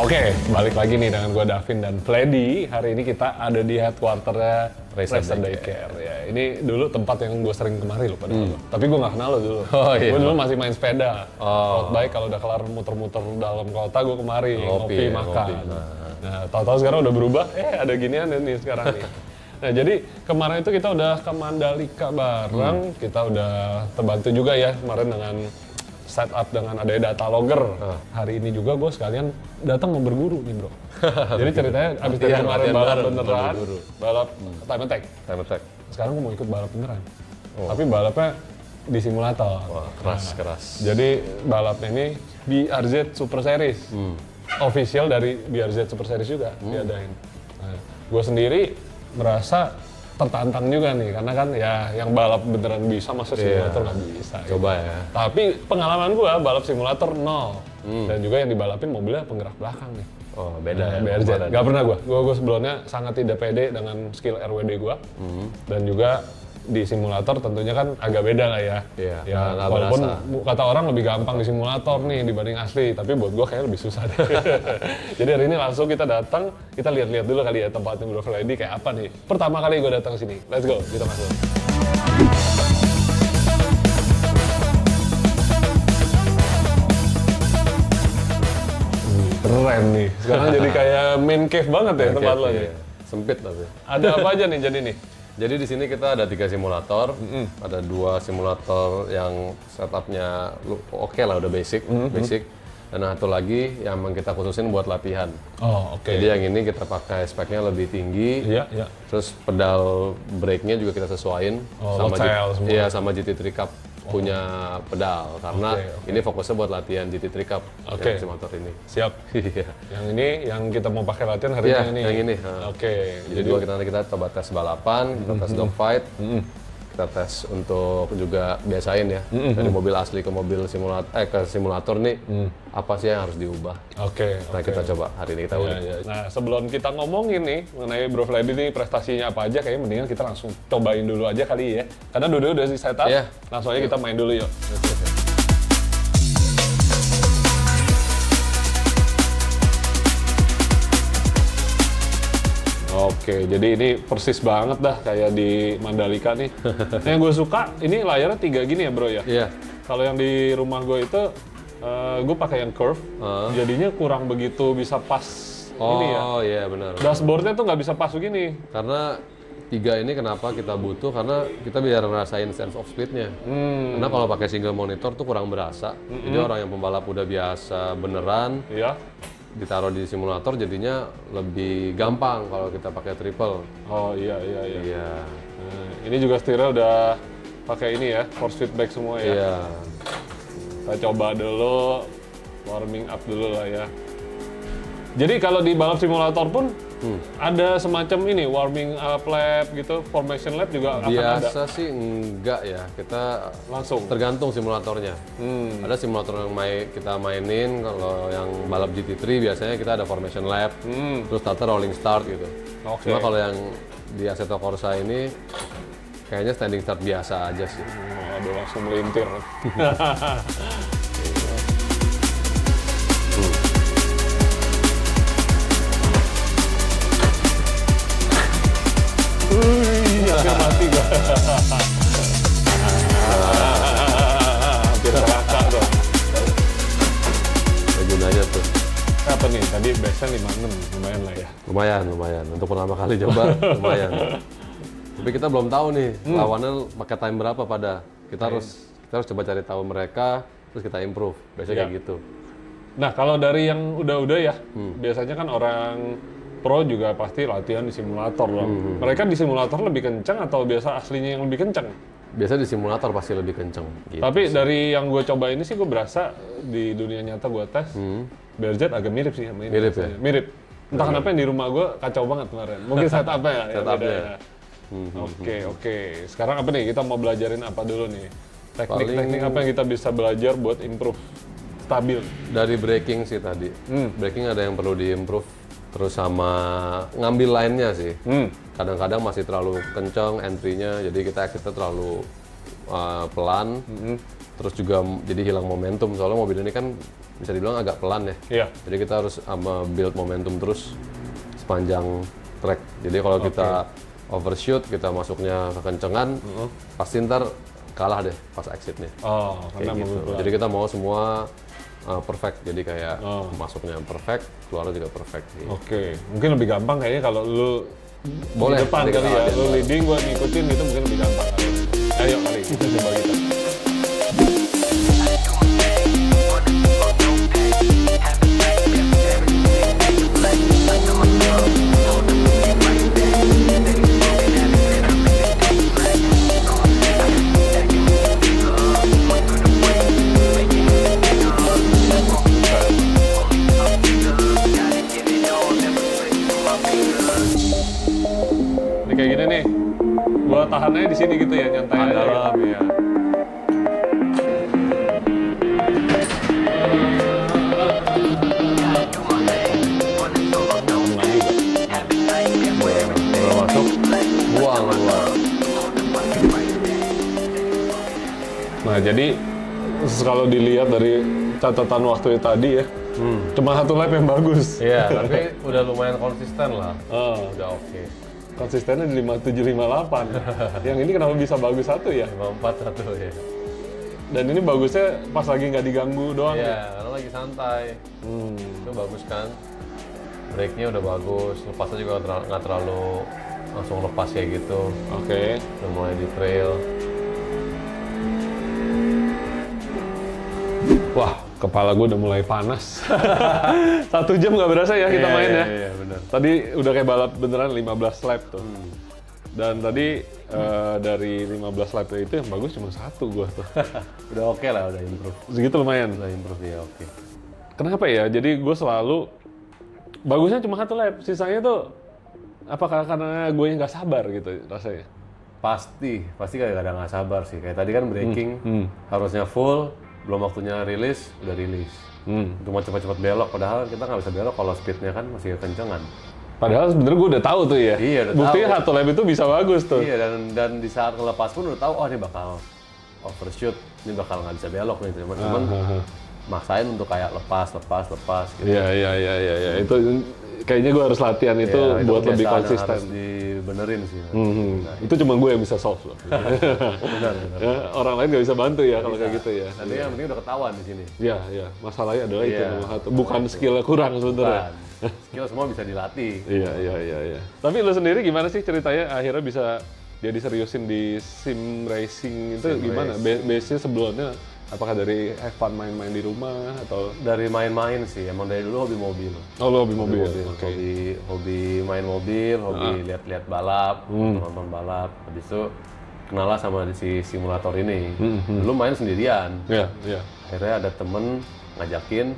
Oke, balik lagi nih dengan gue Davin dan Fleddy. Hari ini kita ada di headquarternya Racer Daycare. Ya, ini dulu tempat yang gue sering kemari loh padahal. Tapi gue nggak kenal lo dulu. Gue dulu masih main sepeda. Road bike, kalau udah kelar muter-muter dalam kota gue kemari ngopi makan. Nah, tahu-tahu sekarang udah berubah. Ada ginian nih sekarang nih. Nah, jadi kemarin itu kita udah ke Mandalika bareng. Kita udah terbantu juga ya kemarin dengan setup dengan adanya data logger. Hari ini juga gue sekalian datang mau berguru nih bro. Jadi ceritanya abis dari kemarin balap beneran, balap time attack. Sekarang gue mau ikut balap beneran. Tapi balapnya di simulator. Wah, keras. Jadi balapnya ini BRZ Super Series. Official dari BRZ Super Series juga diadain. Nah, gue sendiri merasa tertantang juga nih, karena kan ya yang balap beneran bisa, masa simulator nggak bisa. Coba ya. Tapi pengalaman gua balap simulator 0. Dan juga yang dibalapin mobilnya penggerak belakang nih. Oh, beda ya. BRZ. Gak pernah gua sebelumnya sangat tidak pede dengan skill RWD gua. Dan juga di simulator tentunya kan agak beda lah ya. Iya, Ya walaupun kata orang lebih gampang di simulator nih dibanding asli, tapi buat gua kayaknya lebih susah deh. Jadi hari ini langsung kita datang, kita lihat-lihat dulu kali ya tempatnya Bro Fleddy kayak apa nih. Pertama kali gua datang ke sini. Let's go, kita masuk. Keren nih. Sekarang jadi kayak main cave banget ya tempat lo nih. Sempit tapi. Ada apa aja nih jadi nih? Jadi di sini kita ada 3 simulator, ada 2 simulator yang setupnya oke lah, udah basic, dan satu lagi yang memang kita khususin buat latihan. Oh, oke. Jadi yang ini kita pakai speknya lebih tinggi, Iya. terus pedal brake-nya juga kita sesuaiin sama GT3 Cup punya pedal, karena ini fokusnya buat latihan GT3 Cup yang simulator ini. Siap. Yang ini yang kita mau pakai latihan hari ini. Yang ini. Jadi nanti kita coba tes balapan, kita tes dogfight, kita tes untuk juga biasain ya dari mobil asli ke mobil simulator nih apa sih yang harus diubah. Nah kita coba hari ini kita udah. Nah sebelum kita ngomongin nih mengenai Bro Fleddy nih prestasinya apa aja, kayaknya mendingan kita langsung cobain dulu aja kali ya. Karena dulu udah di setup, langsung aja kita main dulu yuk. Oke, jadi ini persis banget dah kayak di Mandalika nih. Yang gue suka, ini layarnya 3 gini ya bro ya? Iya. Kalau yang di rumah gue itu, gue pakai yang curve, jadinya kurang begitu bisa pas ini ya. Oh iya benar. Dashboardnya tuh nggak bisa pas begini. Karena 3 ini kenapa kita butuh, karena kita biar ngerasain sense of speed-nya. Karena kalau pakai single monitor tuh kurang berasa. Jadi orang yang pembalap udah biasa beneran, ditaruh di simulator jadinya lebih gampang kalau kita pakai triple. Oh iya. Nah, ini juga setirnya udah pakai ini ya, force feedback semua ya. Iya. Kita coba dulu, warming up dulu lah ya. Jadi kalau di balap simulator pun ada semacam ini, warming up lap gitu, formation lap juga akan ada? Biasa sih enggak ya, kita langsung tergantung simulatornya. Ada simulator yang kita mainin, kalau yang balap GT3 biasanya kita ada formation lap, terus starter rolling start gitu. Cuma kalau yang di Assetto Corsa ini kayaknya standing start biasa aja sih. Aduh, langsung melintir. Hampir mati gua. Hampir terasa tuh. Ada gunanya tuh. Apa nih? Tadi base-nya 56, lumayan lah ya. Lumayan. Untuk pertama kali coba, lumayan. Tapi kita belum tahu nih, lawannya pakai time berapa pada. Kita harus coba cari tahu mereka, terus kita improve. Biasanya kayak gitu. Nah, kalau dari yang udah ya, biasanya kan orang pro juga pasti latihan di simulator dong. Mereka di simulator lebih kencang atau biasa aslinya yang lebih kencang? Biasa di simulator pasti lebih kencang. Gitu. Tapi dari yang gue coba ini sih gue berasa di dunia nyata gue tes, BRZ agak mirip sih sama ini. Mirip ya? Mirip. Entah kenapa yang di rumah gue kacau banget kemarin. Mungkin setupnya ya. Setupnya. Oke. Sekarang apa nih? Kita mau belajarin apa dulu nih? Teknik apa yang kita bisa belajar buat improve stabil? Dari braking sih tadi. Braking ada yang perlu diimprove. Terus sama ngambil line-nya sih. Kadang-kadang masih terlalu kencang entry-nya, jadi kita terlalu pelan, terus juga jadi hilang momentum soalnya mobil ini kan bisa dibilang agak pelan ya. Iya. Jadi kita harus build momentum terus sepanjang track. Jadi kalau kita overshoot, kita masuknya kekencengan, pasti ntar kalah deh pas exitnya. Oh, karena gitu. Jadi kita mau semua perfect, jadi kayak masuknya perfect, keluarnya juga perfect. Gitu. Oke, mungkin lebih gampang kayaknya kalau lu boleh di depan kali ya, lu leading, gua ngikutin gitu mungkin lebih gampang. Ayo kali kita coba kita. Kayak gini nih, gua tahannya di sini gitu ya, nyantai aja. Dalam ya. Udah masuk, buang keluar. Nah jadi kalau dilihat dari catatan waktu tadi ya, cuma satu lap yang bagus. Iya, tapi udah lumayan konsisten lah. Udah oke. Konsistennya di 5758. Yang ini kenapa bisa bagus satu ya? 541 ya. Dan ini bagusnya pas lagi nggak diganggu doang. Iya, karena lagi santai. Itu bagus kan. Brake-nya udah bagus, lepasnya juga nggak terlalu langsung lepas kayak gitu. Oke. Udah mulai di trail. Wah, kepala gue udah mulai panas. 1 jam nggak berasa ya kita main ya. Iya, benar. Tadi udah kayak balap beneran 15 lap tuh. Dan tadi dari 15 lap itu yang bagus cuma 1 gue tuh. Udah oke lah, udah improve. Segitu lumayan. Udah improve ya, oke. Kenapa ya? Jadi gue selalu bagusnya cuma 1 lap. Sisanya tuh apakah karena gue yang nggak sabar gitu rasanya? Pasti kadang-kadang nggak sabar sih. Kayak tadi kan braking harusnya full, belum waktunya rilis, udah rilis. Cuma cepat-cepat belok, padahal kita nggak bisa belok kalau speednya kan masih kekencangan. Padahal sebenarnya gue udah tahu tuh ya. Iya, udah buktinya tahu. 1 lap itu bisa bagus tuh. Iya, dan di saat ngelepas pun udah tahu, oh ini bakal overshoot, ini bakal nggak bisa belok nih. Cuman maksain untuk kayak lepas gitu. Iya. Itu kayaknya gue harus latihan itu buat lebih konsisten. Harus dibenerin sih. Nah, itu cuma gue yang bisa solve loh. Benar. Ya, orang lain nggak bisa bantu ya kalau kayak gitu ya. Nanti yang penting udah ketahuan di sini. Iya. Masalahnya adalah itu nomor 1. Bukan skillnya kurang sebenarnya. Skill semua bisa dilatih. Iya. Tapi lu sendiri gimana sih ceritanya akhirnya bisa jadi seriusin di sim racing itu gimana? Base-nya sebelumnya apakah dari have fun main-main di rumah atau dari main-main sih? Emang dari dulu hobi mobil. Oh, lu hobi mobil. Okay. Hobi main mobil, hobi lihat-lihat balap, nonton balap. Habis itu kenal lah sama si simulator ini. Dulu main sendirian. Iya. Akhirnya ada temen ngajakin,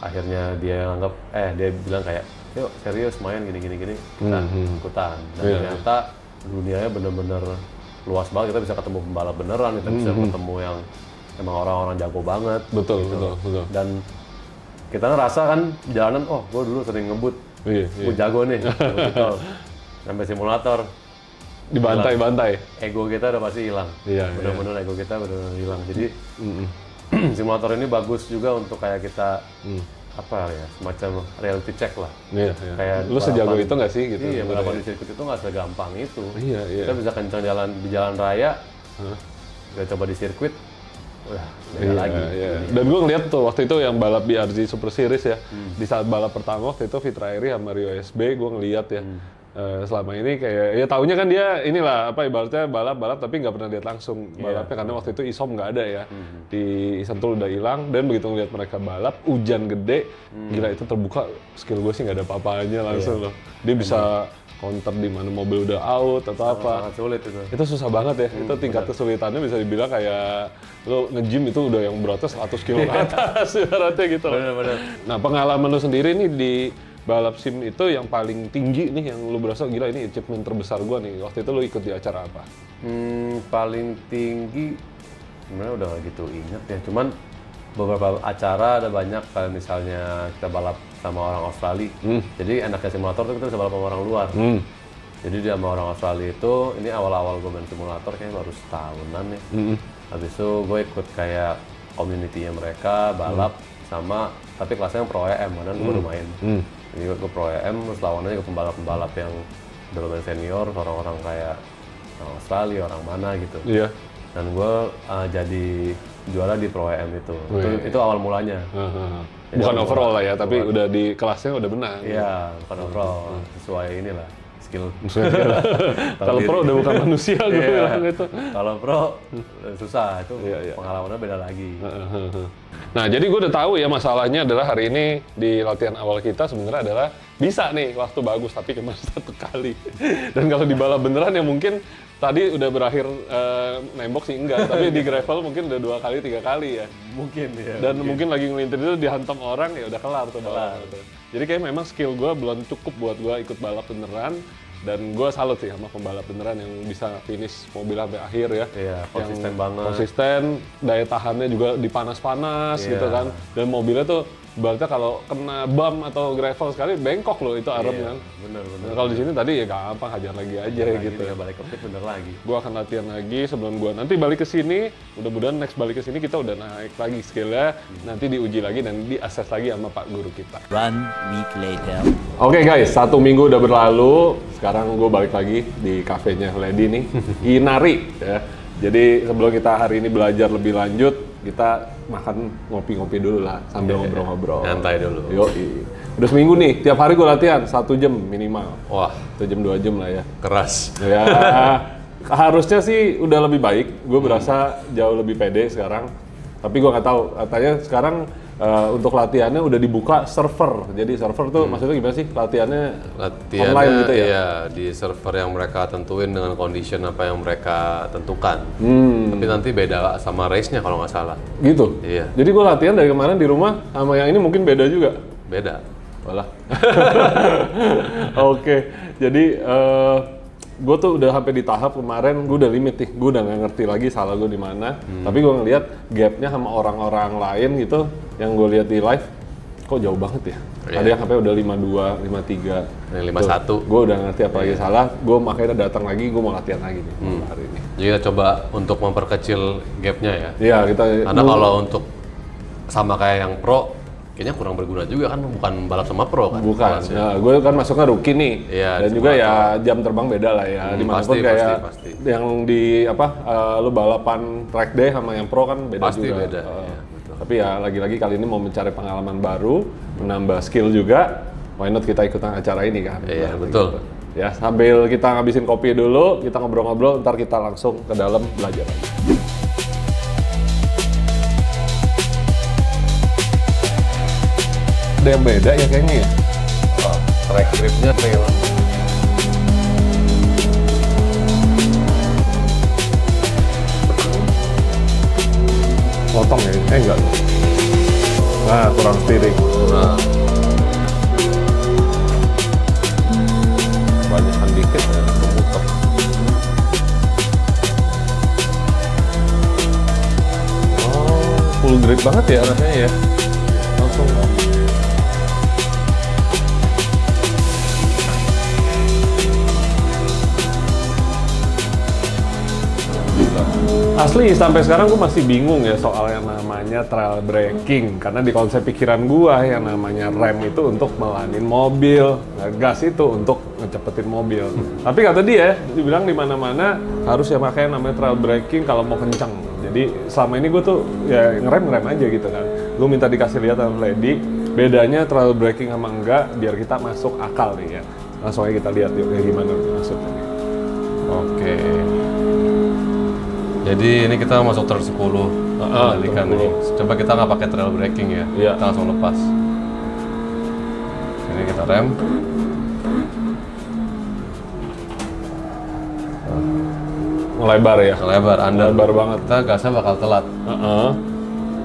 akhirnya dia bilang kayak, yuk serius main gini, kita ikutan. Dan ternyata dunianya bener-bener luas banget, kita bisa ketemu pembalap beneran, kita bisa ketemu yang emang orang-orang jago banget. Betul. Dan kita ngerasa kan jalanan, oh gue dulu sering ngebut, gue jago nih, sampai simulator. Dibantai. Ego kita udah pasti hilang. Bener-bener ego kita bener-bener hilang. Jadi simulator ini bagus juga untuk kayak kita semacam reality check lah. Iya. Kayak lu sejago itu nggak sih gitu? Iya, balapan di sirkuit itu nggak segampang itu. Iya. Kita bisa kencang di jalan raya, udah coba di sirkuit, beda lagi. Iya. Dan gue ngeliat tuh waktu itu yang balap di RC Super Series ya, di saat balap pertama waktu itu Fitra Airi sama Rio SB, gue ngeliat ya. Selama ini kayak ya taunya kan dia inilah ibaratnya balap tapi nggak pernah lihat langsung balapnya karena waktu itu ISOM nggak ada ya, di Sentul udah hilang. Dan begitu ngeliat mereka balap hujan gede, gila itu terbuka skill gue sih nggak ada apa-apanya langsung loh. Dia bisa counter di mana mobil udah out atau apa. Sangat sulit itu. Itu susah banget ya. Itu tingkat kesulitannya bisa dibilang kayak lo nge-gym itu udah yang beratnya 100 kilo ke atas ibaratnya gitu. Bener. Nah, pengalaman lo sendiri nih di balap sim itu yang paling tinggi nih yang lo berasa gila ini achievement terbesar gua nih. Waktu itu lo ikut di acara apa? Paling tinggi sebenarnya udah gak gitu inget ya. Cuman beberapa acara ada banyak, kayak misalnya kita balap sama orang Australia. Jadi enaknya simulator tuh kita bisa balap sama orang luar. Jadi dia sama orang Australia itu, ini awal-awal gue main simulator kayaknya baru setahunan ya. Habis itu gue ikut kayak community-nya mereka, balap sama, tapi kelasnya yang Pro EM, karena gue baru main. Jadi gue Pro EM, terus lawannya juga pembalap-pembalap yang udah lumayan senior, orang-orang kayak orang Australia, orang mana gitu. Iya. Dan gue jadi juara di Pro EM itu. Itu awal mulanya. Bukan overall lah ya, tapi udah di kelasnya udah menang. Iya, bukan overall. Sesuai inilah. Skill. Kalau pro udah bukan manusia gue bilang gitu. Kalau pro susah, itu pengalamannya beda lagi. Nah, jadi gue udah tahu ya masalahnya adalah hari ini di latihan awal kita sebenarnya adalah bisa nih waktu bagus tapi cuma 1 kali. Dan kalau di balap beneran ya mungkin tadi udah berakhir nembok sih enggak, tapi di gravel mungkin udah 2 kali 3 kali ya. Mungkin ya. Dan mungkin lagi ngelintir itu dihantam orang ya udah kelar tuh balap. Jadi kayak memang skill gue belum cukup buat gue ikut balap beneran. Dan gue salut sih sama pembalap beneran yang bisa finish mobil sampai akhir ya. Iya, konsisten banget. Konsisten, daya tahannya juga dipanas-panas gitu kan. Dan mobilnya tuh berarti kalau kena bump atau gravel sekali bengkok loh itu arem kan. Bener. Nah, kalau di sini tadi ya gampang, hajar lagi aja gitu. Ya balik ke pit bener lagi. Gue akan latihan lagi sebelum gue nanti balik ke sini. Mudah-mudahan next balik ke sini kita udah naik lagi skillnya. Nanti diuji lagi dan diakses lagi sama Pak Guru kita. 1 week later. Oke guys, 1 minggu udah berlalu. Sekarang gue balik lagi di kafenya Lady nih, Inari ya. Jadi sebelum kita hari ini belajar lebih lanjut, kita makan ngopi-ngopi dulu lah sambil ngobrol-ngobrol. Nyantai dulu. Yoi. Udah seminggu nih, tiap hari gue latihan 1 jam minimal. Wah, 1 jam 2 jam lah ya. keras. Ya, harusnya sih udah lebih baik. Gue berasa jauh lebih pede sekarang. Tapi gue nggak tahu, katanya sekarang untuk latihannya udah dibuka server. Jadi server tuh maksudnya gimana sih? Latihannya online gitu ya? Iya, di server yang mereka tentuin dengan condition apa yang mereka tentukan. Tapi nanti beda sama race-nya kalau nggak salah. Gitu? Iya. Jadi gue latihan dari kemarin di rumah sama yang ini mungkin beda juga? Beda. Walah. Oke, jadi gue tuh udah sampai di tahap kemarin gue udah limit nih, gue udah nggak ngerti lagi salah gue di mana. Tapi gue ngeliat gapnya sama orang-orang lain gitu, yang gue lihat di live, kok jauh banget ya. Ada yang sampai udah 52, 53, 51. Gue udah ngerti apa lagi salah, gue makanya datang lagi, gue mau latihan lagi nih hari ini. Jadi kita coba untuk memperkecil gapnya ya. Iya kita. Karena kalau untuk sama kayak yang pro, kayaknya kurang berguna juga kan, bukan balap sama pro kan? Bukan, ya, gue kan masuknya rookie nih, dan juga ya jam terbang beda lah ya, dimanapun kayak pasti. Yang di apa, lu balapan track day sama yang pro kan beda pasti juga. Beda, ya, tapi ya lagi-lagi kali ini mau mencari pengalaman baru, menambah skill juga, why not kita ikutan acara ini kan? Iya, betul. Gitu. Ya, sambil kita ngabisin kopi dulu, kita ngobrol-ngobrol, ntar kita langsung ke dalam belajar. Ada yang beda ya kayaknya ya? Track gripnya trail. Potong ya? Enggak. Nah, kurang steering. Kurang. Banyakan dikit ya, kemuter. Oh, full grip banget ya rasanya ya? Langsung. Asli sampai sekarang gue masih bingung ya soal yang namanya trail braking, karena di konsep pikiran gue yang namanya rem itu untuk melanin mobil, gas itu untuk ngecepetin mobil. Tapi kata dia, dibilang di mana-mana harus ya pakai namanya trail braking kalau mau kenceng. Jadi selama ini gue tuh ya ngerem aja gitu kan. Gue minta dikasih lihat sama Lady bedanya trail braking sama enggak biar kita masuk akal nih ya. Langsung aja kita lihat yuk kayak gimana maksudnya. Oke. Jadi ini kita masuk turn 10, balikan nih. Coba kita nggak pakai trail braking ya, kita langsung lepas. Ini kita rem. Ngelebar ya? Ngelebar, lebar banget. Kita gasnya bakal telat.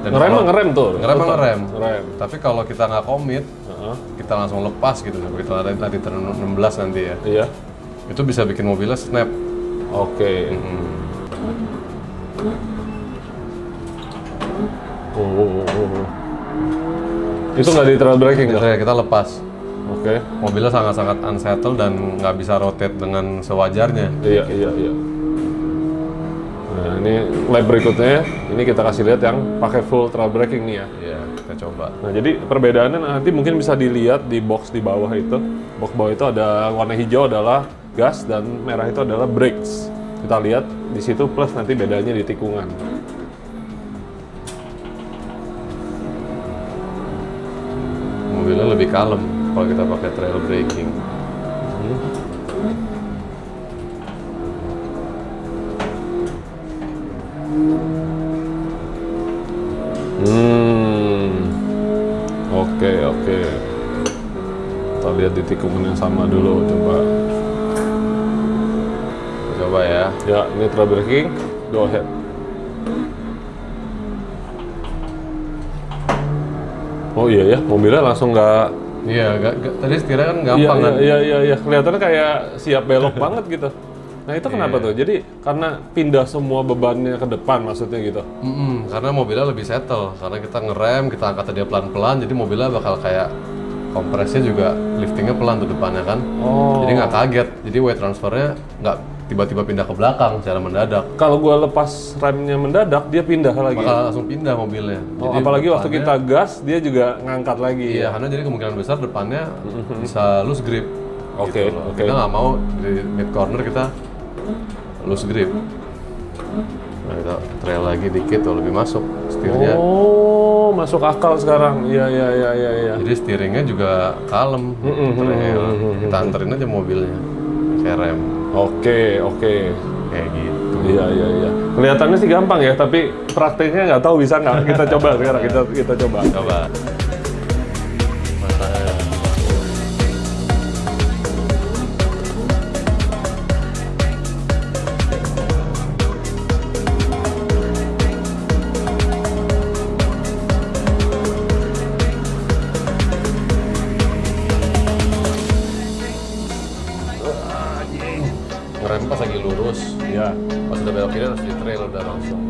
Ngerem tuh. Ngerem. Tapi kalau kita nggak komit, kita langsung lepas gitu. Kita lari tadi turn 16 nanti ya. Iya. Itu bisa bikin mobilnya snap. Oke. Itu nggak di trail braking nggak? Kita lepas. Oke. Mobilnya sangat-sangat unsettled dan nggak bisa rotate dengan sewajarnya. Iya. Nah ini lap berikutnya, ini kita kasih lihat yang pakai full trail braking nih ya. Iya, kita coba. Nah jadi perbedaannya nanti mungkin bisa dilihat di box di bawah itu. Box bawah itu ada warna hijau adalah gas dan merah itu adalah brakes. Kita lihat di situ plus nanti bedanya di tikungan. Mobilnya lebih kalem kalau kita pakai trail braking. Oke. Kita lihat di tikungan yang sama dulu, Coba ya. Ya, ini trail braking, go ahead. Oh iya ya, mobilnya langsung nggak. Iya, tadi setirnya kan gampang kan? Iya. Kelihatannya kayak siap belok banget gitu. Nah itu kenapa tuh? Jadi karena pindah semua bebannya ke depan maksudnya gitu? Karena mobilnya lebih settle. Karena kita ngerem, kita angkat dia pelan-pelan, jadi mobilnya bakal kayak kompresnya juga liftingnya pelan tuh depannya kan. Jadi nggak kaget. Jadi weight transfernya nggak tiba-tiba pindah ke belakang secara mendadak. Kalau gua lepas remnya mendadak, dia pindah lagi. Bakal langsung pindah mobilnya. Jadi apalagi waktu kita gas, dia juga ngangkat lagi. Iya, karena jadi kemungkinan besar depannya bisa loose grip. Oke. Kita nggak mau di mid corner kita loose grip. Nah, kita trail lagi dikit tuh lebih masuk setirnya. Oh, masuk akal sekarang. Iya. Jadi steeringnya juga kalem. Trail. Kita anterin aja mobilnya. Kayak rem. Oke. Kayak gitu. Iya. Kelihatannya sih gampang ya, tapi prakteknya nggak tahu bisa nggak. Kita coba sekarang. Kita coba. Ngerem pas lagi lurus. Iya. Pas udah belok kiri harus di trail udah langsung.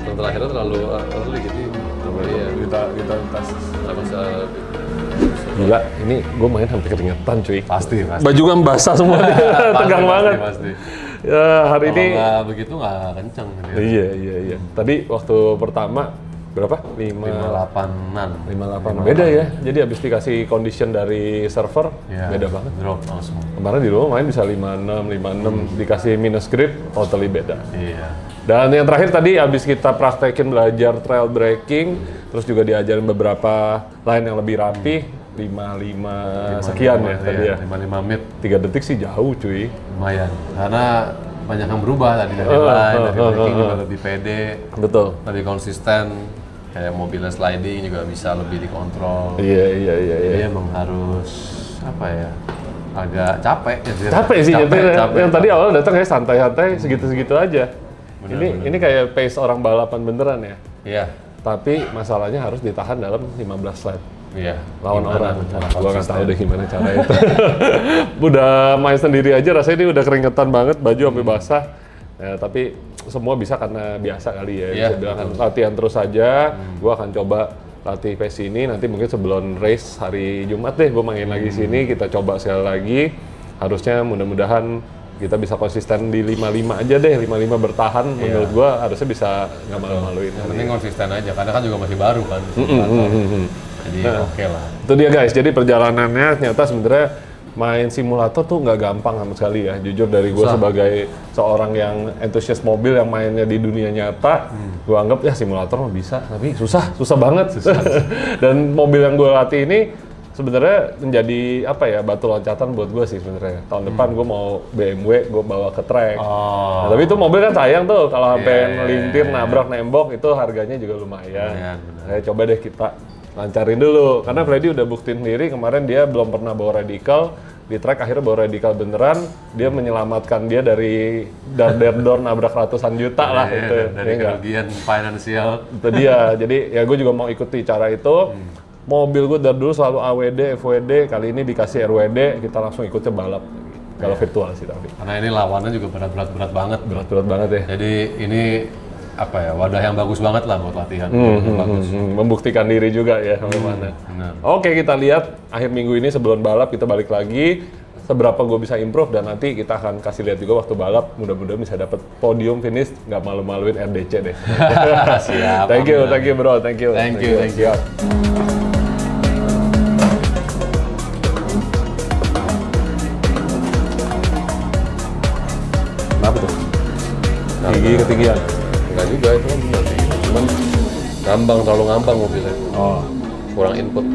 Yang terakhirnya terlalu early gitu. Iya. Kita tes. Nggak bisa. Gila, ini gue main sampai keringetan cuy. Pasti. Baju kan basah semua, tegang banget. Pasti. Ya hari Kalau ini. nggak begitu nggak kenceng. Iya. Tadi waktu pertama berapa? 58-an. 58. Beda ya. Jadi habis dikasih condition dari server, beda banget. Drop langsung. Kemarin di rumah main bisa 56, dikasih minus grip, totally beda. Iya. Dan yang terakhir tadi habis kita praktekin belajar trail braking, terus juga diajarin beberapa line yang lebih rapi, 55 sekian ya tadi ya. 55 mid. 3 detik sih jauh cuy. Lumayan. Karena banyak yang berubah tadi dari line, dari braking juga lebih pede. Betul. Lebih konsisten. Kayak mobilnya sliding juga bisa lebih dikontrol. Iya. Jadi emang harus apa ya? Agak capek ya. Capek sih capek. Yang tadi awal datang kayak santai-santai segitu-segitu aja. Ini kayak pace orang balapan beneran ya. Iya. Tapi masalahnya harus ditahan dalam 15 lap. Iya. Lawan orang. Gua nggak tahu deh gimana cara itu. Udah main sendiri aja rasanya ini udah keringetan banget, baju sampai basah. Ya, tapi semua bisa karena biasa kali ya. Bisa bilang kan latihan terus aja. Gua akan coba latih pace ini, nanti mungkin sebelum race hari Jumat deh gue main lagi sini, kita coba sekali lagi. Harusnya mudah-mudahan kita bisa konsisten di 55 aja deh, 55 bertahan. Menurut gue harusnya bisa nggak malu-maluin. Yang penting konsisten aja, karena kan juga masih baru kan. Jadi oke lah. Itu dia guys, jadi perjalanannya ternyata sebenarnya main simulator tuh nggak gampang sama sekali ya. Jujur dari gue sebagai seorang yang entusias mobil yang mainnya di dunia nyata, gue anggap ya simulator mah bisa, tapi susah banget. Dan mobil yang gue latih ini sebenarnya menjadi apa ya, batu loncatan buat gue sih sebenarnya. Tahun depan gue mau BMW, gue bawa ke track. Nah, tapi itu mobil kan sayang tuh kalau sampai melintir, nabrak, nembok, itu harganya juga lumayan. Saya coba deh kita lancarin dulu, karena Freddy udah buktiin sendiri kemarin dia belum pernah bawa radical di track, akhirnya bawa radical beneran, dia menyelamatkan dia dari door nabrak ratusan juta lah itu. Dari kerugian finansial. Itu dia, jadi ya gue juga mau ikuti cara itu. Mobil gue dari dulu selalu AWD, FWD, kali ini dikasih RWD, kita langsung ikutnya balap. Kalau virtual sih tapi. Karena ini lawannya juga berat banget. Berat banget ya. Jadi ini apa ya, wadah yang bagus banget lah buat latihan. Membuktikan diri juga ya bagaimana. Oke, kita lihat akhir minggu ini sebelum balap kita balik lagi seberapa gue bisa improve dan nanti kita akan kasih lihat juga waktu balap, mudah-mudahan bisa dapat podium finish, nggak malu-maluin RDC deh. Siap. Thank you bro, thank you. Kenapa tuh? Gigi ketinggian? Enggak juga, itu kan benar. Cuman terlalu ngambang mobilnya. Oh. Kurang input.